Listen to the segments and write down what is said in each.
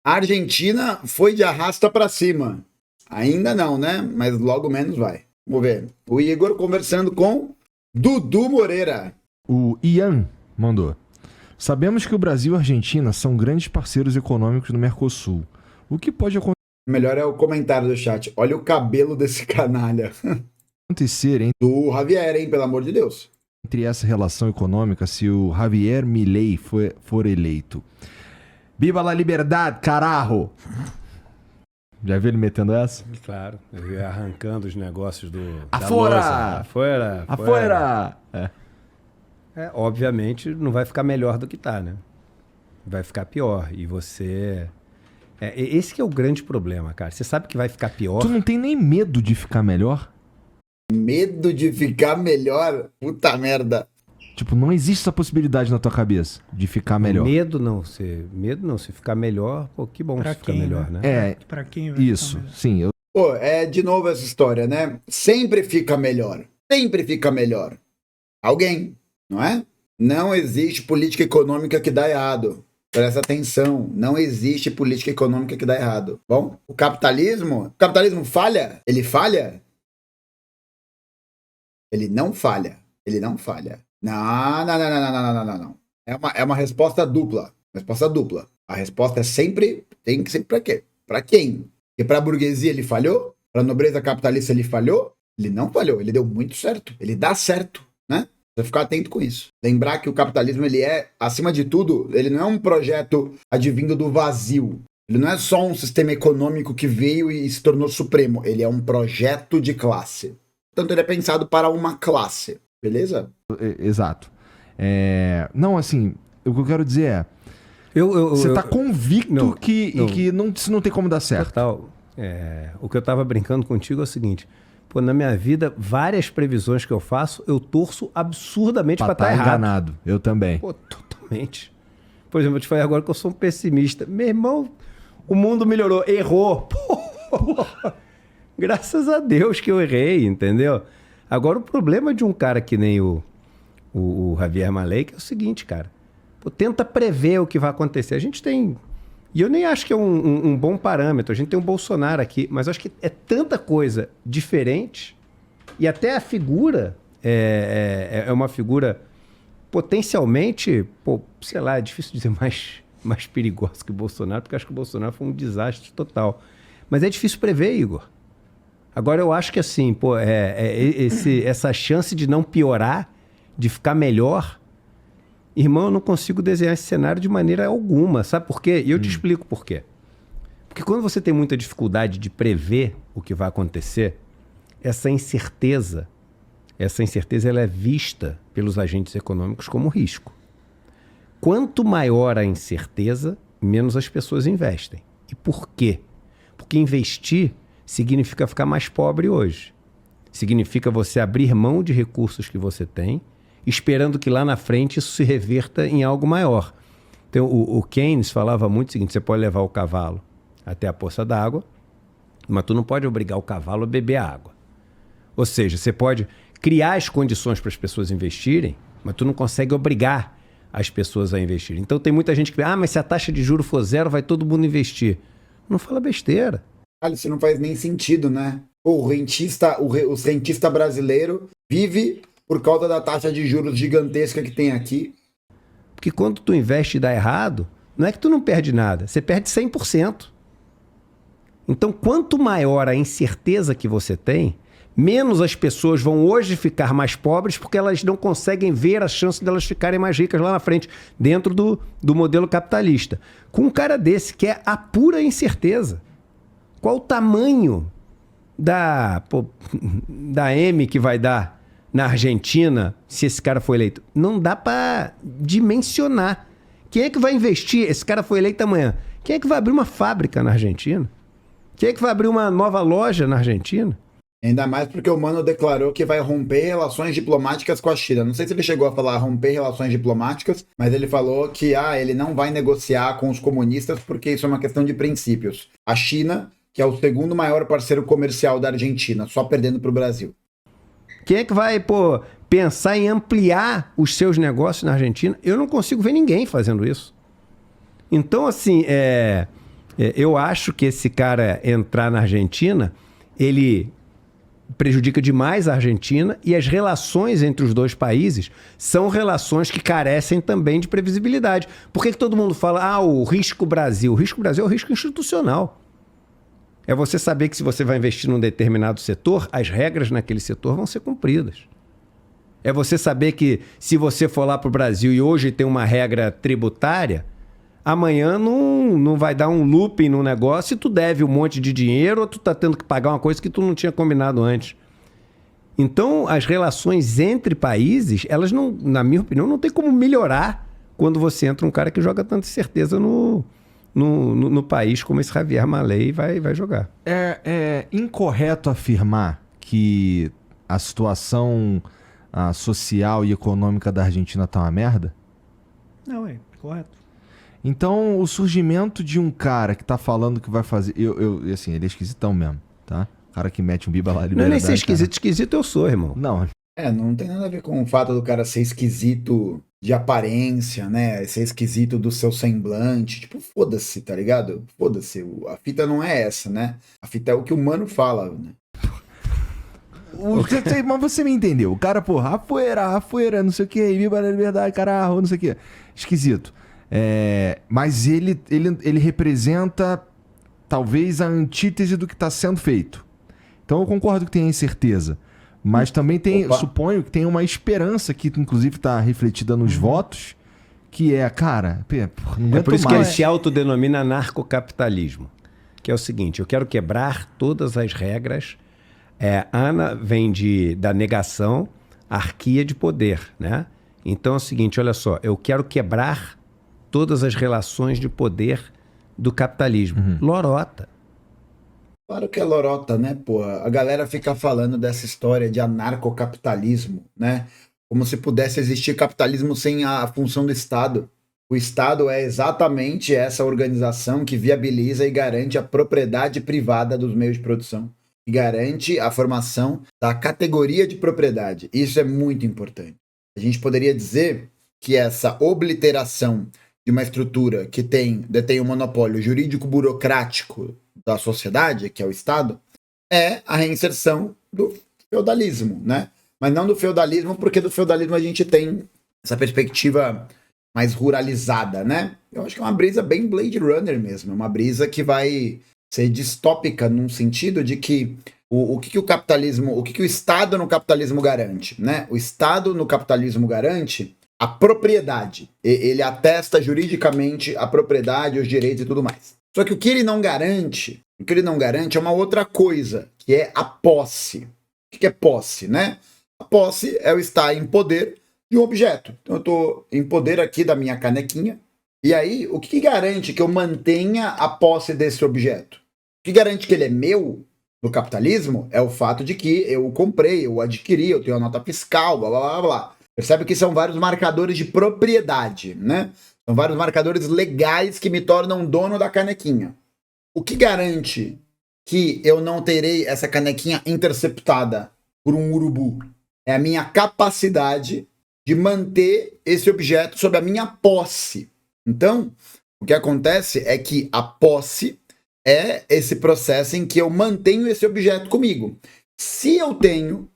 A Argentina foi de arrasta pra cima. Ainda não, né? Mas logo menos vai. Vamos ver. O Igor conversando com Dudu Moreira. O Ian mandou. Sabemos que o Brasil e a Argentina são grandes parceiros econômicos no Mercosul. O que pode Melhor é o comentário do chat. Olha o cabelo desse canalha. acontecer Do Javier, hein? Pelo amor de Deus. entre essa relação econômica se o Javier Milei for eleito? Viva la liberdade, carajo! Já viu ele metendo essa? Claro, ele ia arrancando os negócios do... Afora! Afora! Afuera! Obviamente não vai ficar melhor do que tá, né? Vai ficar pior. E você... esse que é o grande problema, cara. Você sabe que vai ficar pior. Tu não tem nem medo de ficar melhor? Medo de ficar melhor? Puta merda. Tipo, não existe essa possibilidade na tua cabeça de ficar melhor. Medo não. Se ficar melhor, pô, que bom Pra se ficar quem, melhor, né? né? Pra quem vai Isso, ficar melhor? sim. Pô, de novo essa história, né? Sempre fica melhor. Sempre fica melhor. Alguém, não é? Não existe política econômica que dá errado. Presta atenção. Não existe política econômica que dá errado. Bom, o capitalismo falha? Ele falha? Ele não falha. Ele não falha. Não. É uma resposta dupla. Resposta dupla. A resposta é sempre... Tem que ser pra quê? Pra quem? Porque pra burguesia ele falhou? Pra nobreza capitalista ele falhou? Ele não falhou. Ele deu muito certo. Ele dá certo, né? Você ficar atento com isso. Lembrar que o capitalismo, ele é, acima de tudo, ele não é um projeto advindo do vazio. Ele não é só um sistema econômico que veio e se tornou supremo. Ele é um projeto de classe. Portanto, ele é pensado para uma classe. Beleza? Exato. Não, assim, o que eu quero dizer é... Você tá convicto que isso não tem como dar certo. Total. O que eu tava brincando contigo é o seguinte... Pô, na minha vida, várias previsões que eu faço, eu torço absurdamente pra estar errado. Enganado. Eu também. Pô, totalmente. Por exemplo, eu te falei agora que eu sou um pessimista. Meu irmão, o mundo melhorou. Errou. Pô, graças a Deus que eu errei, entendeu? Agora, o problema de um cara que nem o Javier Milei é o seguinte, cara. Pô, tenta prever o que vai acontecer. A gente tem... E eu nem acho que é um bom parâmetro. A gente tem o Bolsonaro aqui, mas eu acho que é tanta coisa diferente e até a figura é uma figura potencialmente, sei lá, é difícil dizer mais perigosa que o Bolsonaro, porque eu acho que o Bolsonaro foi um desastre total. Mas é difícil prever, Igor. Agora eu acho que assim, essa chance de não piorar, de ficar melhor... Irmão, eu não consigo desenhar esse cenário de maneira alguma. Sabe por quê? E eu te explico por quê. Porque quando você tem muita dificuldade de prever o que vai acontecer, essa incerteza ela é vista pelos agentes econômicos como risco. Quanto maior a incerteza, menos as pessoas investem. E por quê? Porque investir significa ficar mais pobre hoje. Significa você abrir mão de recursos que você tem, esperando que lá na frente isso se reverta em algo maior. Então, o Keynes falava muito o seguinte: você pode levar o cavalo até a poça d'água, mas tu não pode obrigar o cavalo a beber a água. Ou seja, você pode criar as condições para as pessoas investirem, mas tu não consegue obrigar as pessoas a investirem. Então tem muita gente que mas se a taxa de juros for zero, vai todo mundo investir. Não fala besteira. Olha, isso não faz nem sentido, né? O cientista brasileiro vive por causa da taxa de juros gigantesca que tem aqui. Porque quando tu investe e dá errado, não é que tu não perde nada, você perde 100%. Então, quanto maior a incerteza que você tem, menos as pessoas vão hoje ficar mais pobres porque elas não conseguem ver a chance delas ficarem mais ricas lá na frente, dentro do modelo capitalista. Com um cara desse, que é a pura incerteza. Qual o tamanho da M que vai dar na Argentina, se esse cara for eleito? Não dá para dimensionar. Quem é que vai investir? Esse cara foi eleito amanhã. Quem é que vai abrir uma fábrica na Argentina? Quem é que vai abrir uma nova loja na Argentina? Ainda mais porque o Mano declarou que vai romper relações diplomáticas com a China. Não sei se ele chegou a falar romper relações diplomáticas, mas ele falou que ele não vai negociar com os comunistas porque isso é uma questão de princípios. A China, que é o segundo maior parceiro comercial da Argentina, só perdendo para o Brasil. Quem é que vai, pensar em ampliar os seus negócios na Argentina? Eu não consigo ver ninguém fazendo isso. Então, assim, Eu acho que esse cara entrar na Argentina, ele prejudica demais a Argentina e as relações entre os dois países são relações que carecem também de previsibilidade. Por que todo mundo fala, o risco Brasil? O risco Brasil é o risco institucional. É você saber que se você vai investir num determinado setor, as regras naquele setor vão ser cumpridas. É você saber que se você for lá para o Brasil e hoje tem uma regra tributária, amanhã não vai dar um looping no negócio e tu deve um monte de dinheiro ou tu tá tendo que pagar uma coisa que tu não tinha combinado antes. Então, as relações entre países, elas não, na minha opinião, não tem como melhorar quando você entra um cara que joga tanta certeza no país como esse Javier Milei vai jogar. É incorreto afirmar que a situação social e econômica da Argentina tá uma merda? Não, é correto. Então, o surgimento de um cara que tá falando que vai fazer... assim, ele é esquisitão mesmo, tá? O cara que mete um biba lá... Não é nem ser esquisito, esquisito eu sou, irmão. Não. Não tem nada a ver com o fato do cara ser esquisito de aparência, né? Ser esquisito do seu semblante. Tipo, foda-se, tá ligado? Foda-se. A fita não é essa, né? A fita é o que o mano fala, né? Mas você me entendeu. O cara, porra, afuera, não sei o que, viva a liberdade, caralho, não sei o que. Esquisito. Mas ele representa talvez a antítese do que está sendo feito. Então eu concordo que tem incerteza. Mas também suponho que tem uma esperança que inclusive está refletida nos votos, que cara, não aguento por isso mais. que ele se autodenomina anarcocapitalismo. Que é o seguinte, eu quero quebrar todas as regras. Ana vem da negação, arquia de poder, né? Então é o seguinte, olha só, eu quero quebrar todas as relações de poder do capitalismo. Lorota. Claro que é lorota, né, porra? A galera fica falando dessa história de anarcocapitalismo, né? Como se pudesse existir capitalismo sem a função do Estado. O Estado é exatamente essa organização que viabiliza e garante a propriedade privada dos meios de produção. E garante a formação da categoria de propriedade. Isso é muito importante. A gente poderia dizer que essa obliteração de uma estrutura que detém um monopólio jurídico-burocrático da sociedade, que é o Estado, é a reinserção do feudalismo, né? Mas não do feudalismo, porque do feudalismo a gente tem essa perspectiva mais ruralizada, né? Eu acho que é uma brisa bem Blade Runner mesmo, uma brisa que vai ser distópica num sentido de que o que o capitalismo, o que o Estado no capitalismo garante, né? O Estado no capitalismo garante a propriedade. Ele atesta juridicamente a propriedade, os direitos e tudo mais. Só que o que ele não garante é uma outra coisa, que é a posse. O que é posse, né? A posse é o estar em poder de um objeto. Então eu estou em poder aqui da minha canequinha. E aí, o que garante que eu mantenha a posse desse objeto? O que garante que ele é meu no capitalismo é o fato de que eu o comprei, eu o adquiri, eu tenho a nota fiscal, blá blá blá blá. Percebe que são vários marcadores de propriedade, né? São vários marcadores legais que me tornam dono da canequinha. O que garante que eu não terei essa canequinha interceptada por um urubu? É a minha capacidade de manter esse objeto sob a minha posse. Então, o que acontece é que a posse é esse processo em que eu mantenho esse objeto comigo. Se eu tenho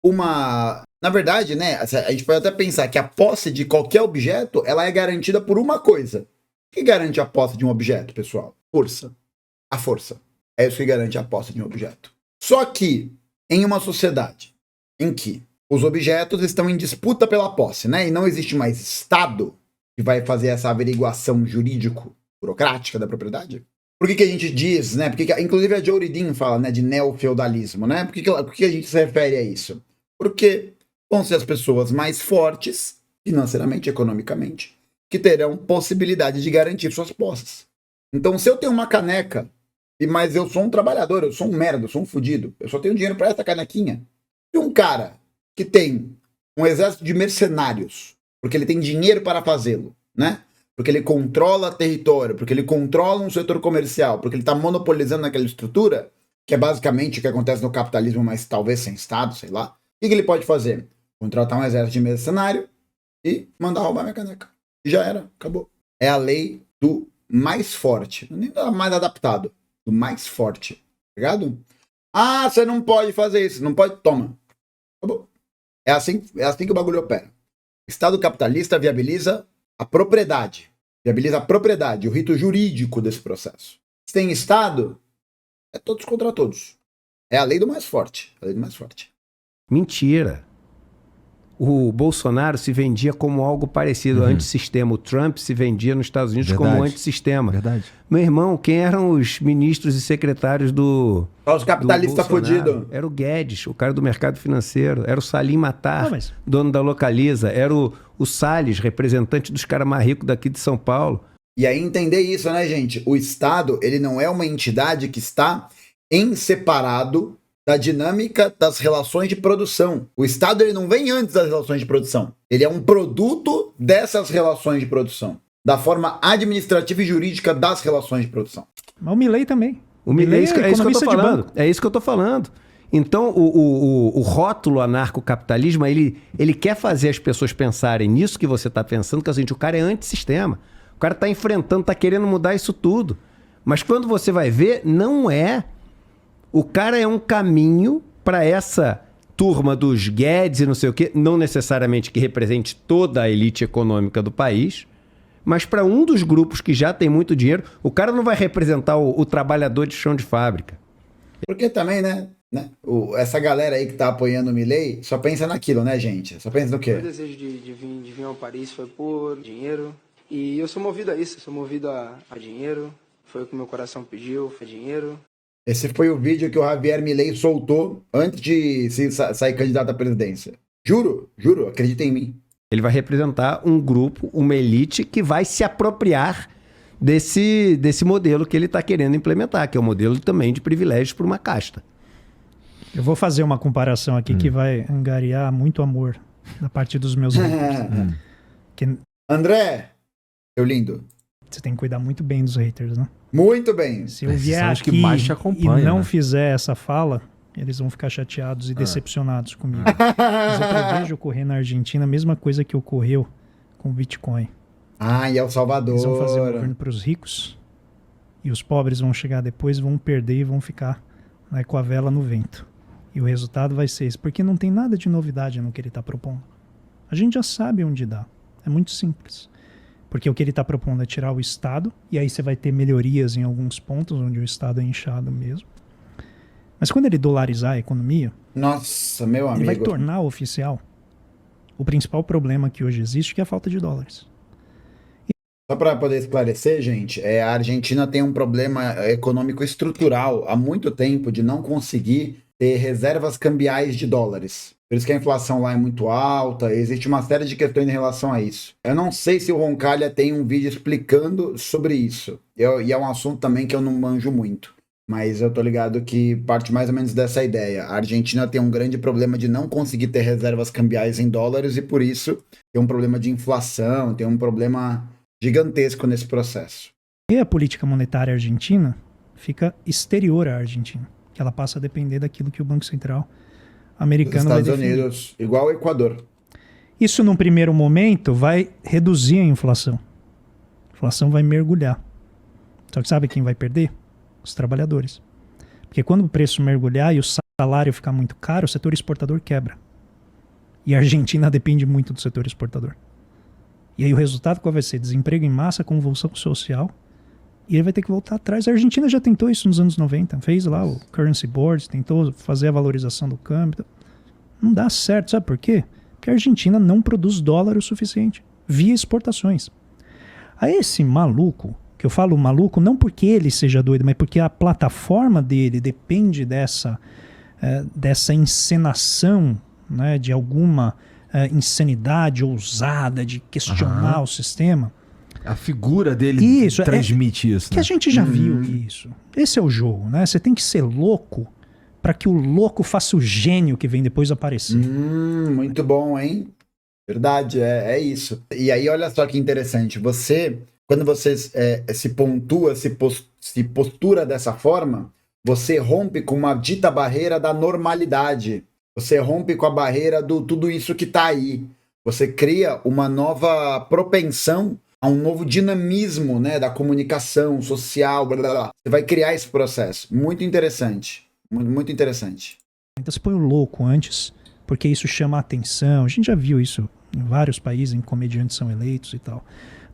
uma... Na verdade, né, a gente pode até pensar que a posse de qualquer objeto, ela é garantida por uma coisa. O que garante a posse de um objeto, pessoal? Força. A força. É isso que garante a posse de um objeto. Só que, em uma sociedade em que os objetos estão em disputa pela posse, né, e não existe mais Estado que vai fazer essa averiguação jurídico-burocrática da propriedade, por que a gente diz, né, inclusive a Joe Ridin fala, né, de neofeudalismo, né, por que a gente se refere a isso? Porque vão ser as pessoas mais fortes, financeiramente, economicamente, que terão possibilidade de garantir suas posses. Então, se eu tenho uma caneca, mas eu sou um trabalhador, eu sou um merda, eu sou um fudido, eu só tenho dinheiro para essa canequinha, e um cara que tem um exército de mercenários, porque ele tem dinheiro para fazê-lo, né? Porque ele controla território, porque ele controla um setor comercial, porque ele está monopolizando aquela estrutura, que é basicamente o que acontece no capitalismo, mas talvez sem Estado, sei lá. O que ele pode fazer? Contratar um exército de mercenário e mandar roubar minha caneca. E já era, acabou. É a lei do mais forte, nem do mais adaptado, do mais forte, tá ligado? Ah, você não pode fazer isso, não pode, toma. Acabou. É assim que o bagulho opera. Estado capitalista viabiliza a propriedade, o rito jurídico desse processo. Se tem Estado, é todos contra todos. É a lei do mais forte, Mentira. O Bolsonaro se vendia como algo parecido, antissistema. O Trump se vendia nos Estados Unidos como antissistema. Verdade. Meu irmão, quem eram os ministros e secretários do Só os capitalistas fodidos. Era o Guedes, o cara do mercado financeiro. Era o Salim Matar, dono da Localiza. Era o Salles, representante dos caras mais ricos daqui de São Paulo. E aí entender isso, né, gente? O Estado, ele não é uma entidade que está em separado da dinâmica das relações de produção. O Estado, ele não vem antes das relações de produção. Ele é um produto dessas relações de produção, da forma administrativa e jurídica das relações de produção. Mas o Milei também. O Milei é isso que eu tô falando. É isso que eu tô falando. Então, o rótulo anarcocapitalismo, ele quer fazer as pessoas pensarem nisso que você está pensando, que o cara é antissistema. O cara está enfrentando, está querendo mudar isso tudo. Mas quando você vai ver, não é. O cara é um caminho para essa turma dos Guedes e não sei o quê, não necessariamente que represente toda a elite econômica do país, mas para um dos grupos que já tem muito dinheiro, o cara não vai representar o trabalhador de chão de fábrica. Porque também, né? Essa galera aí que tá apoiando o Milei só pensa naquilo, né, gente? Só pensa no quê? O desejo de vir ao Paris foi por dinheiro. E eu sou movido a isso, sou movido a dinheiro. Foi o que meu coração pediu, foi dinheiro. Esse foi o vídeo que o Javier Milei soltou antes de sair candidato à presidência. Juro, acredita em mim. Ele vai representar um grupo, uma elite que vai se apropriar desse modelo que ele está querendo implementar, que é o modelo também de privilégios para uma casta. Eu vou fazer uma comparação aqui que vai angariar muito amor da parte dos meus haters. André, seu lindo. Você tem que cuidar muito bem dos haters, né? Muito bem. Se eu vier São os aqui que mais te acompanham, e não né? fizer essa fala, eles vão ficar chateados e decepcionados comigo. Mas eu prevejo ocorrer na Argentina a mesma coisa que ocorreu com o Bitcoin. Ah, e El Salvador. Eles vão fazer um governo para os ricos e os pobres vão chegar depois, vão perder e vão ficar com a vela no vento. E o resultado vai ser esse, porque não tem nada de novidade no que ele está propondo. A gente já sabe onde dá. É muito simples. Porque o que ele está propondo é tirar o Estado, e aí você vai ter melhorias em alguns pontos onde o Estado é inchado mesmo. Mas quando ele dolarizar a economia, nossa, meu amigo, ele vai tornar oficial o principal problema que hoje existe, que é a falta de dólares. Só para poder esclarecer, gente, a Argentina tem um problema econômico estrutural há muito tempo de não conseguir ter reservas cambiais de dólares. Por isso que a inflação lá é muito alta, existe uma série de questões em relação a isso. Eu não sei se o Roncalha tem um vídeo explicando sobre isso, e é um assunto também que eu não manjo muito. Mas eu tô ligado que parte mais ou menos dessa ideia. A Argentina tem um grande problema de não conseguir ter reservas cambiais em dólares e por isso tem um problema de inflação, tem um problema gigantesco nesse processo. E a política monetária argentina fica exterior à Argentina, que ela passa a depender daquilo que o Banco Central americano vai definir. Estados Unidos, igual ao Equador. Isso, num primeiro momento, vai reduzir a inflação. A inflação vai mergulhar. Só que sabe quem vai perder? Os trabalhadores. Porque quando o preço mergulhar e o salário ficar muito caro, o setor exportador quebra. E a Argentina depende muito do setor exportador. E aí o resultado qual vai ser? Desemprego em massa, convulsão social. E ele vai ter que voltar atrás. A Argentina já tentou isso nos anos 90. Fez lá o Currency Board, tentou fazer a valorização do câmbio. Não dá certo. Sabe por quê? Porque a Argentina não produz dólar o suficiente via exportações. A esse maluco, que eu falo maluco não porque ele seja doido, mas porque a plataforma dele depende dessa encenação, né, de alguma insanidade ousada de questionar o sistema. A figura dele transmite isso. Que né? a gente já viu isso. Esse é o jogo, né? Você tem que ser louco para que o louco faça o gênio que vem depois aparecer. Muito bom, hein? Verdade, é isso. E aí, olha só que interessante. Quando você se pontua, se postura dessa forma, você rompe com uma dita barreira da normalidade. Você rompe com a barreira do tudo isso que tá aí. Você cria uma nova propensão a um novo dinamismo, né, da comunicação social, blá, blá, blá. Você vai criar esse processo. Muito interessante. Muito interessante. Então você põe o louco antes, porque isso chama a atenção. A gente já viu isso em vários países, em comediantes são eleitos e tal,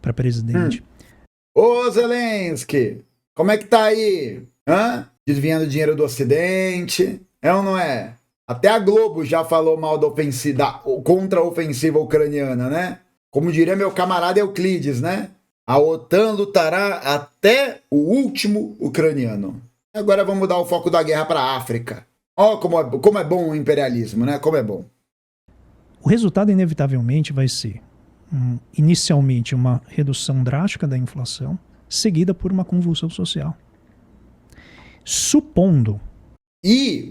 para presidente. Ô Zelensky, como é que tá aí? Hã? Desviando dinheiro do Ocidente? É ou não é? Até a Globo já falou mal da contra-ofensiva ucraniana, né? Como diria meu camarada Euclides, né? A OTAN lutará até o último ucraniano. Agora vamos dar o foco da guerra para a África. Ó, como é bom o imperialismo, né? Como é bom. O resultado, inevitavelmente, vai ser, inicialmente, uma redução drástica da inflação, seguida por uma convulsão social. Supondo... E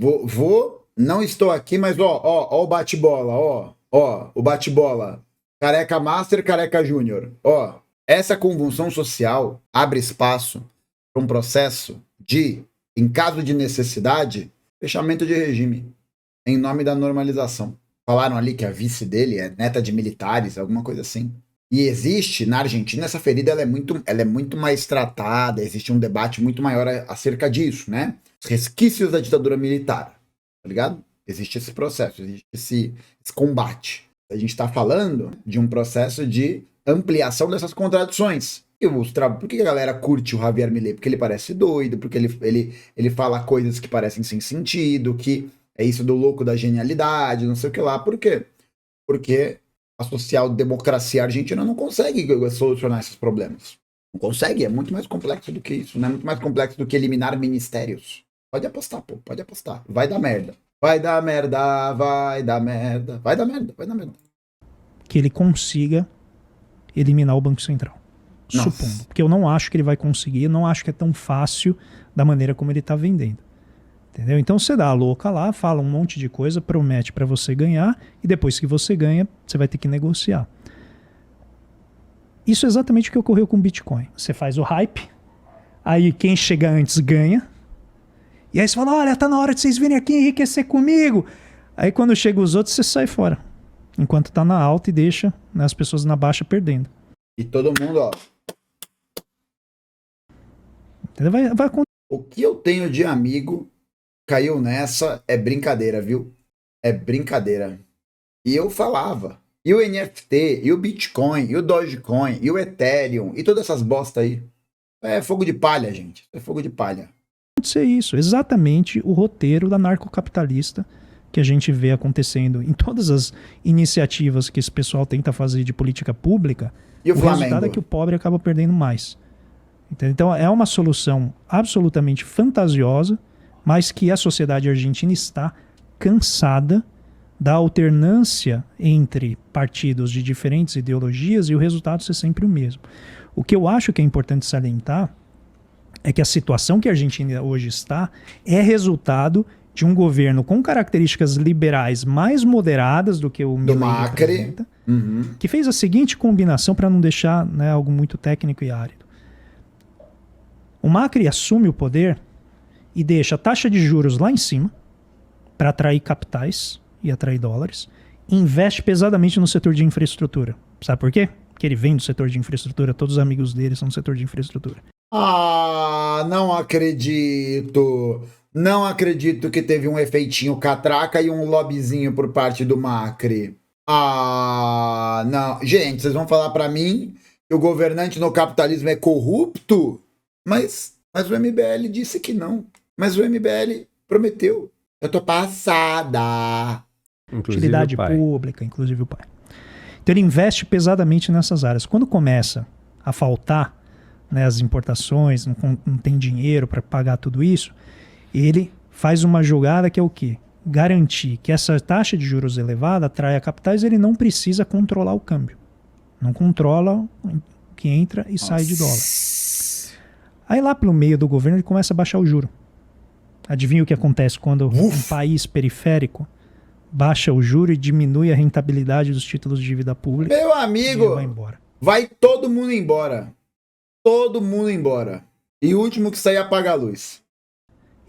não estou aqui, mas ó o bate-bola, ó, o bate-bola. Careca Master, Careca Júnior. Ó, essa convulsão social abre espaço para um processo de, em caso de necessidade, fechamento de regime, em nome da normalização. Falaram ali que a vice dele é neta de militares, alguma coisa assim. E existe, na Argentina, essa ferida ela é muito mais tratada, existe um debate muito maior acerca disso, né? Os resquícios da ditadura militar, tá ligado? Existe esse processo, existe esse combate. A gente está falando de um processo de ampliação dessas contradições. Por que a galera curte o Javier Milei? Porque ele parece doido, porque ele fala coisas que parecem sem sentido, que é isso do louco da genialidade, não sei o que lá. Por quê? Porque a social-democracia argentina não consegue solucionar esses problemas. Não consegue, é muito mais complexo do que isso, né? Muito mais complexo do que eliminar ministérios. Pode apostar, pô, pode apostar. Vai dar merda. Vai dar merda, vai dar merda, vai dar merda, vai dar merda. Que ele consiga eliminar o Banco Central. Nossa. Supondo. Porque eu não acho que ele vai conseguir, não acho que é tão fácil da maneira como ele está vendendo. Entendeu? Então você dá a louca lá, fala um monte de coisa, promete para você ganhar, e depois que você ganha, você vai ter que negociar. Isso é exatamente o que ocorreu com o Bitcoin. Você faz o hype, aí quem chega antes ganha, e aí você fala, olha, tá na hora de vocês virem aqui enriquecer comigo. Aí quando chegam os outros, você sai fora. Enquanto tá na alta e deixa, né, as pessoas na baixa perdendo. E todo mundo, ó. Entendeu? Vai acontecer. O que eu tenho de amigo caiu nessa é brincadeira, viu? É brincadeira. E eu falava. E o NFT, e o Bitcoin, e o Dogecoin, e o Ethereum, e todas essas bosta aí. É fogo de palha, gente. É fogo de palha. Acontecer isso, exatamente o roteiro da narcocapitalista que a gente vê acontecendo em todas as iniciativas que esse pessoal tenta fazer de política pública. E o Flamengo? Resultado é que o pobre acaba perdendo mais. Entendeu? Então é uma solução absolutamente fantasiosa, mas que a sociedade argentina está cansada da alternância entre partidos de diferentes ideologias e o resultado ser sempre o mesmo. O que eu acho que é importante salientar é que a situação que a Argentina hoje está é resultado de um governo com características liberais mais moderadas do que o Milei representa, que fez a seguinte combinação para não deixar, né, algo muito técnico e árido. O Macri assume o poder e deixa a taxa de juros lá em cima para atrair capitais e atrair dólares, e investe pesadamente no setor de infraestrutura. Sabe por quê? Porque ele vem do setor de infraestrutura, todos os amigos dele são do setor de infraestrutura. Ah, não acredito. Não acredito que teve um efeitinho catraca e um lobbyzinho por parte do Macri. Ah, não. Gente, vocês vão falar pra mim que o governante no capitalismo é corrupto? Mas o MBL disse que não. Mas o MBL prometeu. Eu tô passada. Utilidade pública, inclusive o pai. Então ele investe pesadamente nessas áreas. Quando começa a faltar, né, as importações, não tem dinheiro para pagar tudo isso, ele faz uma jogada que é o quê? Garantir que essa taxa de juros elevada atraia capitais, ele não precisa controlar o câmbio. Não controla o que entra e sai de dólar. Aí lá pelo meio do governo ele começa a baixar o juro. Adivinha o que acontece quando um país periférico baixa o juro e diminui a rentabilidade dos títulos de dívida pública? Meu amigo, vai embora. Vai todo mundo embora. Todo mundo embora. E o último que sair apaga a luz.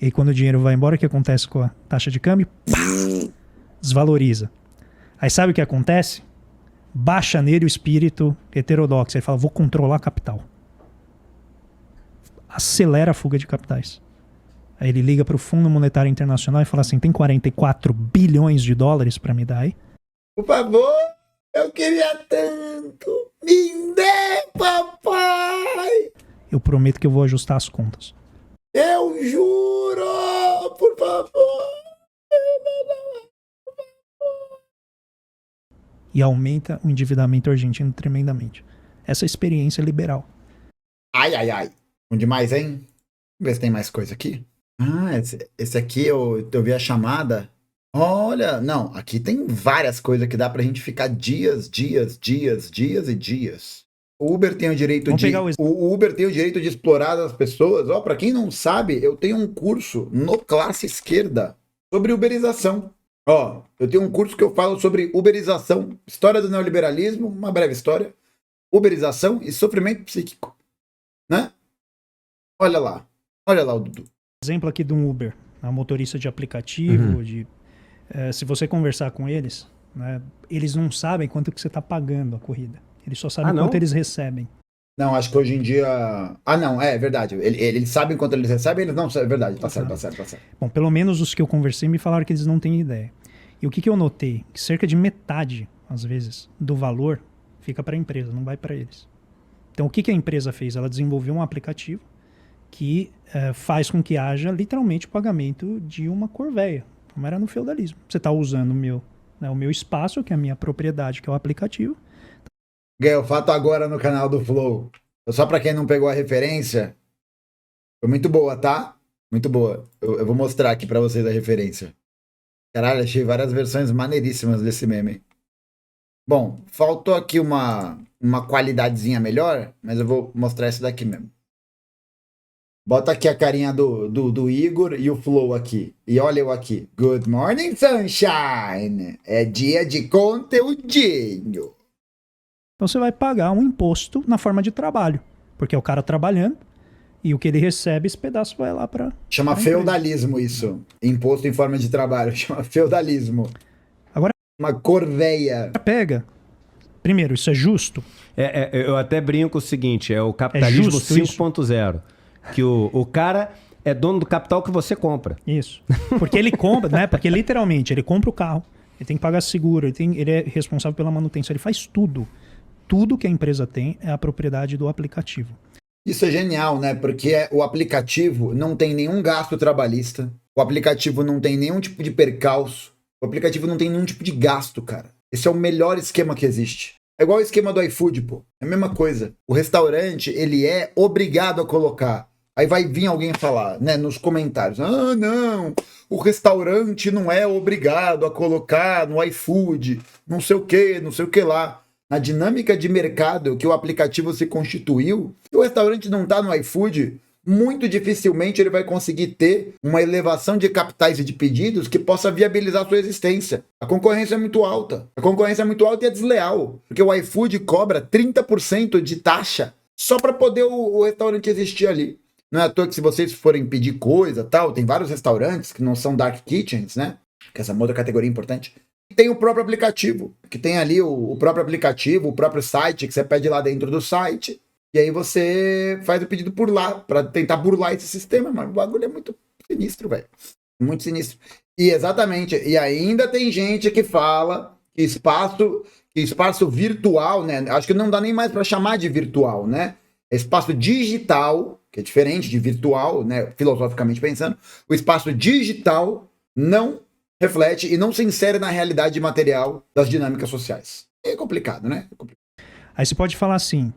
E aí, quando o dinheiro vai embora, o que acontece com a taxa de câmbio? Pá! Desvaloriza. Aí sabe o que acontece? baixa nele o espírito heterodoxo. Ele fala, vou controlar a capital. Acelera a fuga de capitais. Aí ele liga para o Fundo Monetário Internacional e fala assim, tem 44 bilhões de dólares para me dar aí? Por favor, eu queria tanto. Me dê, papai. Eu prometo que eu vou ajustar as contas. Eu juro, por favor. E aumenta o endividamento argentino tremendamente. Essa é a experiência liberal. Ai, ai, ai. Bom demais, hein? Vamos ver se tem mais coisa aqui. Ah, esse aqui eu vi a chamada. Olha, não, aqui tem várias coisas que dá pra gente ficar dias e dias. O Uber tem o direito o Uber tem o direito de explorar as pessoas. Ó, pra quem não sabe, eu tenho um curso no Classe Esquerda sobre uberização. Ó, eu tenho um curso que eu falo sobre uberização, história do neoliberalismo, uma breve história, uberização e sofrimento psíquico, né? Olha lá o Dudu. Exemplo aqui de um Uber, um motorista de aplicativo, se você conversar com eles, né, eles não sabem quanto que você está pagando a corrida. Eles só sabem quanto eles recebem. Não, acho que hoje em dia... Ah, não, é verdade. Eles sabem quanto eles recebem, eles não... É verdade, tá certo. Bom, pelo menos os que eu conversei me falaram que eles não têm ideia. E o que eu notei? Que cerca de metade, às vezes, do valor fica para a empresa, não vai para eles. Então, o que a empresa fez? Ela desenvolveu um aplicativo que faz com que haja, literalmente, o pagamento de uma corveia, como era no feudalismo. Você está usando o meu espaço, que é a minha propriedade, que é o aplicativo. Ganhei o fato agora no canal do Flow. Só pra quem não pegou a referência, foi muito boa, tá? Muito boa. Eu vou mostrar aqui pra vocês a referência. Caralho, achei várias versões maneiríssimas desse meme. Bom, faltou aqui uma qualidadezinha melhor, mas eu vou mostrar esse daqui mesmo. Bota aqui a carinha do Igor e o Flow aqui. E olha eu aqui. Good morning, sunshine! É dia de conteúdinho. Então você vai pagar um imposto na forma de trabalho. Porque é o cara trabalhando e o que ele recebe, esse pedaço vai lá para... Chama feudalismo isso. Imposto em forma de trabalho. Chama feudalismo. Agora... Uma corveia. Pega. Primeiro, isso é justo? Eu até brinco o seguinte, é o capitalismo 5.0. Que o cara é dono do capital que você compra. Isso. Porque ele compra, né? Porque literalmente, ele compra o carro, ele tem que pagar seguro, ele é responsável pela manutenção, ele faz tudo. Tudo que a empresa tem é a propriedade do aplicativo. Isso é genial, né? Porque o aplicativo não tem nenhum gasto trabalhista, o aplicativo não tem nenhum tipo de percalço, o aplicativo não tem nenhum tipo de gasto, cara. Esse é o melhor esquema que existe. É igual o esquema do iFood, pô. É a mesma coisa. O restaurante, ele é obrigado a colocar. Aí vai vir alguém falar, né, nos comentários. Ah, não, o restaurante não é obrigado a colocar no iFood, não sei o que lá. Na dinâmica de mercado que o aplicativo se constituiu, se o restaurante não está no iFood, muito dificilmente ele vai conseguir ter uma elevação de capitais e de pedidos que possa viabilizar a sua existência. A concorrência é muito alta. A concorrência é muito alta e é desleal. Porque o iFood cobra 30% de taxa só para poder o restaurante existir ali. Não é à toa que se vocês forem pedir coisa tal, tem vários restaurantes que não são dark kitchens, né? Que essa é uma outra categoria importante. Tem o próprio aplicativo, que tem ali o próprio aplicativo, o próprio site, que você pede lá dentro do site. E aí você faz o pedido por lá, para tentar burlar esse sistema, mas o bagulho é muito sinistro, velho. Muito sinistro. E exatamente, e ainda tem gente que fala que espaço virtual, né? Acho que não dá nem mais para chamar de virtual, né? Espaço digital, que é diferente de virtual, né? Filosoficamente pensando, o espaço digital não reflete e não se insere na realidade material das dinâmicas sociais. É complicado, né? É complicado. Aí você pode falar assim,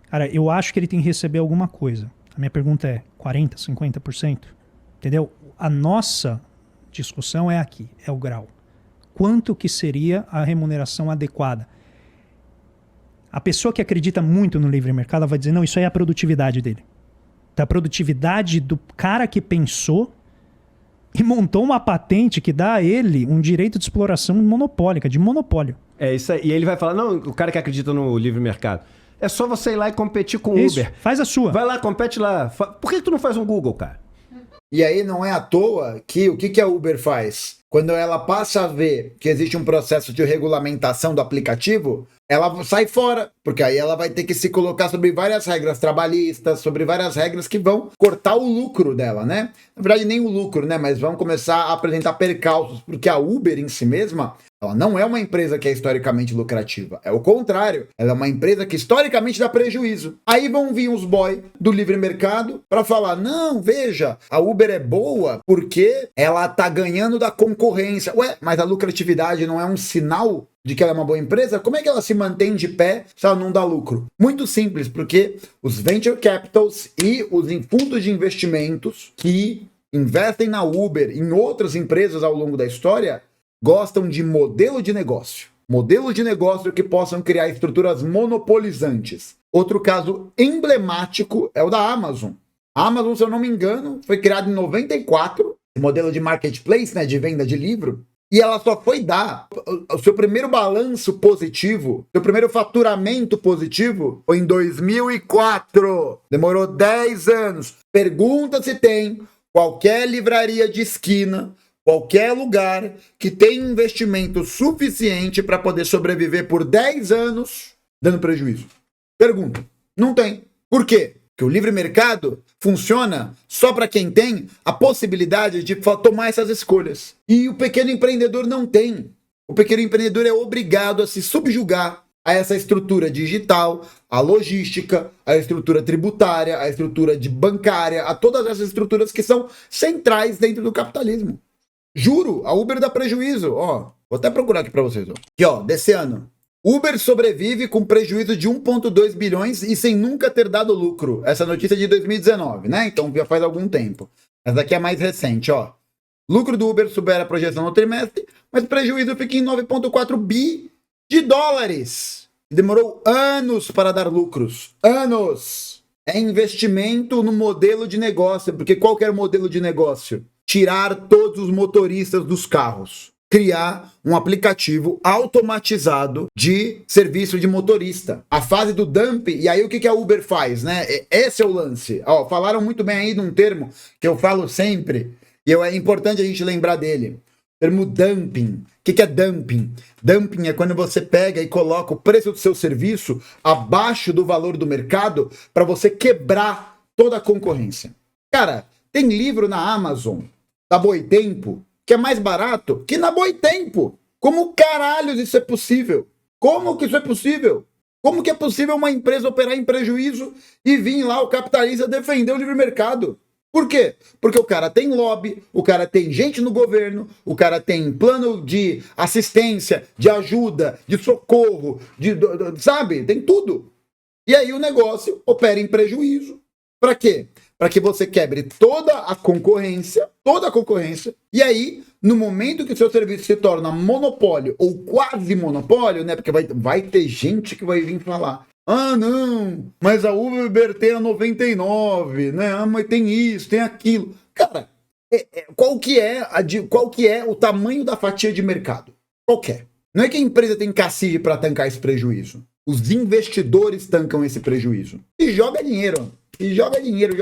cara, eu acho que ele tem que receber alguma coisa. A minha pergunta é 40%, 50%? Entendeu? A nossa discussão é aqui, é o grau. Quanto que seria a remuneração adequada? A pessoa que acredita muito no livre mercado vai dizer, não, isso aí é a produtividade dele. Então, a produtividade do cara que pensou e montou uma patente que dá a ele um direito de exploração monopólica, de monopólio. É isso aí. E ele vai falar, não, o cara que acredita no livre mercado, é só você ir lá e competir com o Uber. Faz a sua. Vai lá, compete lá. Por que tu não faz um Google, cara? E aí não é à toa que o que a Uber faz? quando ela passa a ver que existe um processo de regulamentação do aplicativo, ela sai fora, porque aí ela vai ter que se colocar sobre várias regras trabalhistas, sobre várias regras que vão cortar o lucro dela, né? Na verdade, nem o lucro, né? Mas vão começar a apresentar percalços, porque a Uber em si mesma, ela não é uma empresa que é historicamente lucrativa. É o contrário. Ela é uma empresa que historicamente dá prejuízo. Aí vão vir os boy do livre mercado para falar, não, veja, a Uber é boa porque ela tá ganhando da concorrência. Ué, mas a lucratividade não é um sinal de que ela é uma boa empresa? Como é que ela se mantém de pé se ela não dá lucro? Muito simples, porque os venture capitals e os fundos de investimentos que investem na Uber, em outras empresas ao longo da história, gostam de modelo de negócio. Modelos de negócio que possam criar estruturas monopolizantes. Outro caso emblemático é o da Amazon. A Amazon, se eu não me engano, foi criada em 94, modelo de marketplace, né, de venda de livro. E ela só foi dar o seu primeiro balanço positivo, seu primeiro faturamento positivo, foi em 2004. Demorou 10 anos. Pergunta se tem qualquer livraria de esquina, qualquer lugar que tem investimento suficiente para poder sobreviver por 10 anos dando prejuízo. Pergunta. Não tem. Por quê? Porque o livre mercado funciona só para quem tem a possibilidade de tomar essas escolhas. E o pequeno empreendedor não tem. O pequeno empreendedor é obrigado a se subjugar a essa estrutura digital, a logística, a estrutura tributária, a estrutura bancária, a todas essas estruturas que são centrais dentro do capitalismo. Juro, a Uber dá prejuízo. Ó, vou até procurar aqui para vocês. Ó. Aqui, ó, desse ano. Uber sobrevive com prejuízo de 1,2 bilhões e sem nunca ter dado lucro. Essa notícia é de 2019, né? Então já faz algum tempo. Essa daqui é mais recente, ó. Lucro do Uber supera a projeção no trimestre, mas prejuízo fica em 9,4 bi de dólares. Demorou anos para dar lucros. Anos! É investimento no modelo de negócio, porque qual que era o modelo de negócio? Tirar todos os motoristas dos carros. Criar um aplicativo automatizado de serviço de motorista. A fase do dump, e aí o que a Uber faz, né? Esse é o lance. Ó, falaram muito bem aí de um termo que eu falo sempre, e é importante a gente lembrar dele. O termo dumping. O que é dumping? Dumping é quando você pega e coloca o preço do seu serviço abaixo do valor do mercado para você quebrar toda a concorrência. Cara, tem livro na Amazon, da Boitempo, que é mais barato que na Boitempo. Como caralho isso é possível? Como que isso é possível? Como que é possível uma empresa operar em prejuízo e vir lá o capitalista defender o livre mercado? Por quê? Porque o cara tem lobby, o cara tem gente no governo, o cara tem plano de assistência, de ajuda, de socorro, sabe? Tem tudo. E aí o negócio opera em prejuízo. Para quê? Para que você quebre toda a concorrência, e aí, no momento que o seu serviço se torna monopólio, ou quase monopólio, né? Porque vai ter gente que vai vir falar, ah, não, mas a Uber tem a 99, né? Ah, mas tem isso, tem aquilo. Cara, qual que é o tamanho da fatia de mercado? Qualquer. Não é que a empresa tem cacete para tancar esse prejuízo. Os investidores tancam esse prejuízo. E joga dinheiro. E joga dinheiro,